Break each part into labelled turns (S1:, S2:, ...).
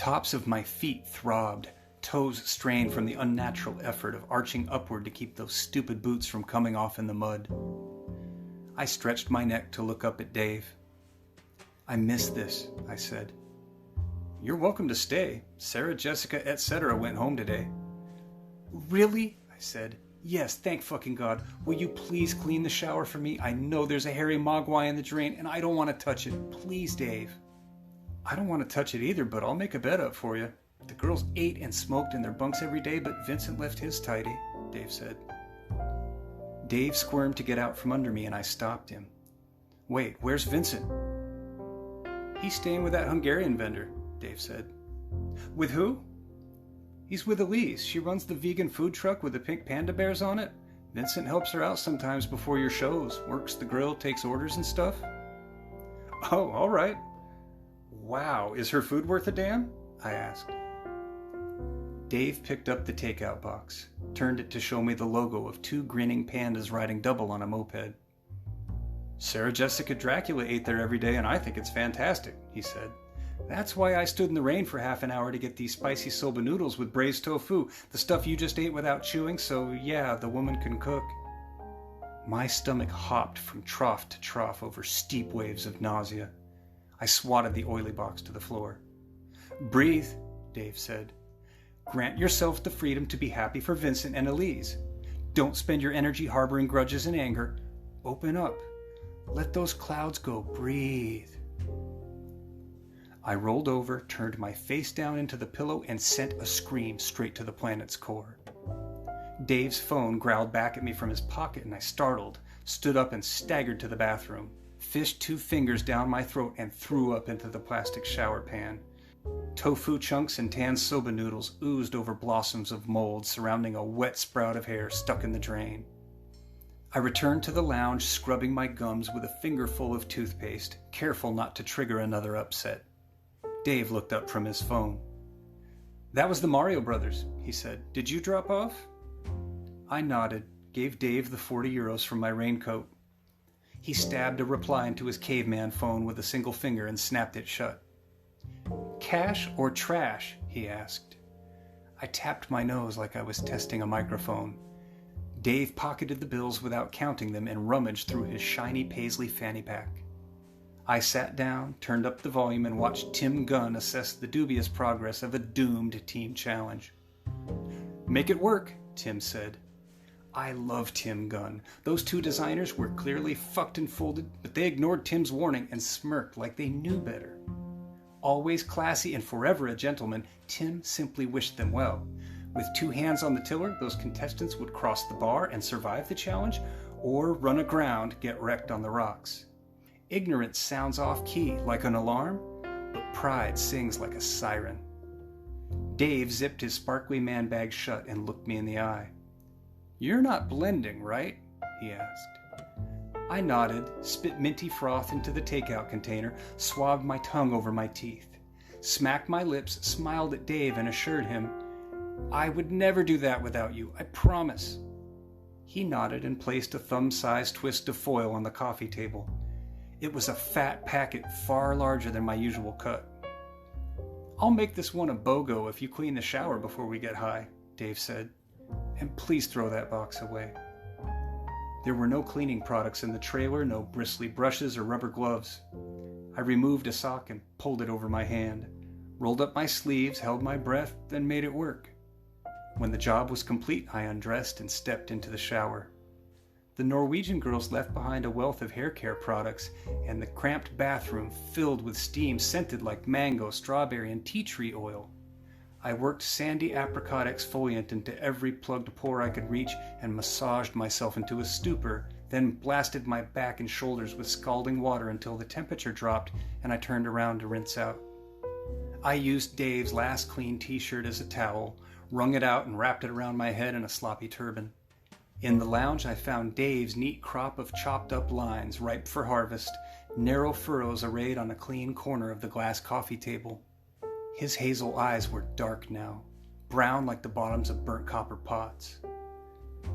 S1: tops of my feet throbbed, toes strained from the unnatural effort of arching upward to keep those stupid boots from coming off in the mud. I stretched my neck to look up at Dave. "I miss this," I said. "You're welcome to stay. Sarah, Jessica, etc. went home today." "Really?" I said. "Yes, thank fucking God. Will you please clean the shower for me? I know there's a hairy mogwai in the drain and I don't want to touch it. Please, Dave." "I don't want to touch it either, but I'll make a bed up for you. The girls ate and smoked in their bunks every day, but Vincent left his tidy," Dave said. Dave squirmed to get out from under me and I stopped him. "Wait, where's Vincent?" "He's staying with that Hungarian vendor," Dave said. "With who?" "He's with Elise. She runs the vegan food truck with the pink panda bears on it. Vincent helps her out sometimes before your shows, works the grill, takes orders and stuff." "Oh, all right." "Wow, is her food worth a damn?" I asked. Dave picked up the takeout box, turned it to show me the logo of two grinning pandas riding double on a moped. "Sarah Jessica Dracula ate there every day and I think it's fantastic," he said. "That's why I stood in the rain for half an hour to get these spicy soba noodles with braised tofu, the stuff you just ate without chewing, so yeah, the woman can cook." My stomach hopped from trough to trough over steep waves of nausea. I swatted the oily box to the floor. "Breathe," Dave said. "Grant yourself the freedom to be happy for Vincent and Elise. Don't spend your energy harboring grudges and anger. Open up. Let those clouds go. Breathe." I rolled over, turned my face down into the pillow, and sent a scream straight to the planet's core. Dave's phone growled back at me from his pocket, and I startled, stood up and staggered to the bathroom, fished 2 fingers down my throat, and threw up into the plastic shower pan. Tofu chunks and tan soba noodles oozed over blossoms of mold surrounding a wet sprout of hair stuck in the drain. I returned to the lounge, scrubbing my gums with a fingerful of toothpaste, careful not to trigger another upset. Dave looked up from his phone. "That was the Mario Brothers," he said. "Did you drop off?" I nodded, gave Dave the 40 euros from my raincoat. He stabbed a reply into his caveman phone with a single finger and snapped it shut. "Cash or trash?" he asked. I tapped my nose like I was testing a microphone. Dave pocketed the bills without counting them and rummaged through his shiny paisley fanny pack. I sat down, turned up the volume, and watched Tim Gunn assess the dubious progress of a doomed team challenge. "Make it work," Tim said. I love Tim Gunn. Those 2 designers were clearly fucked and folded, but they ignored Tim's warning and smirked like they knew better. Always classy and forever a gentleman, Tim simply wished them well. With 2 hands on the tiller, those contestants would cross the bar and survive the challenge, or run aground, get wrecked on the rocks. Ignorance sounds off-key, like an alarm, but pride sings like a siren. Dave zipped his sparkly man bag shut and looked me in the eye. "You're not blending, right?" he asked. I nodded, spit minty froth into the takeout container, swabbed my tongue over my teeth, smacked my lips, smiled at Dave, and assured him, "I would never do that without you, I promise." He nodded and placed a thumb-sized twist of foil on the coffee table. It was a fat packet far larger than my usual cut. "I'll make this one a BOGO if you clean the shower before we get high," Dave said. "And please throw that box away." There were no cleaning products in the trailer, no bristly brushes or rubber gloves. I removed a sock and pulled it over my hand, rolled up my sleeves, held my breath, then made it work. When the job was complete, I undressed and stepped into the shower. The Norwegian girls left behind a wealth of hair care products, and the cramped bathroom filled with steam scented like mango, strawberry, and tea tree oil. I worked sandy apricot exfoliant into every plugged pore I could reach and massaged myself into a stupor, then blasted my back and shoulders with scalding water until the temperature dropped and I turned around to rinse out. I used Dave's last clean t-shirt as a towel, wrung it out and wrapped it around my head in a sloppy turban. In the lounge I found Dave's neat crop of chopped up lines ripe for harvest, narrow furrows arrayed on a clean corner of the glass coffee table. His hazel eyes were dark now, brown like the bottoms of burnt copper pots.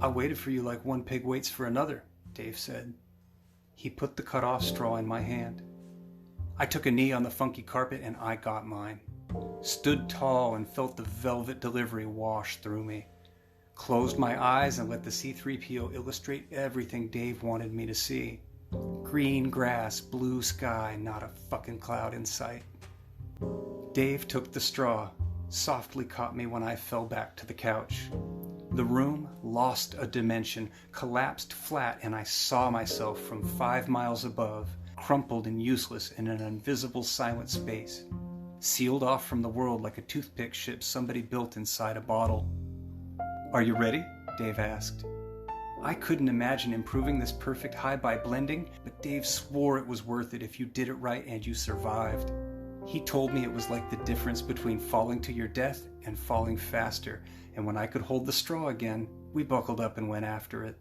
S1: "I waited for you like one pig waits for another," Dave said. He put the cut-off straw in my hand. I took a knee on the funky carpet and I got mine. Stood tall and felt the velvet delivery wash through me. Closed my eyes and let the C-3PO illustrate everything Dave wanted me to see. Green grass, blue sky, not a fucking cloud in sight. Dave took the straw, softly caught me when I fell back to the couch. The room lost a dimension, collapsed flat, and I saw myself from 5 miles above, crumpled and useless in an invisible silent space, sealed off from the world like a toothpick ship somebody built inside a bottle. "Are you ready?" Dave asked. I couldn't imagine improving this perfect high by blending, but Dave swore it was worth it if you did it right and you survived. He told me it was like the difference between falling to your death and falling faster, and when I could hold the straw again, we buckled up and went after it.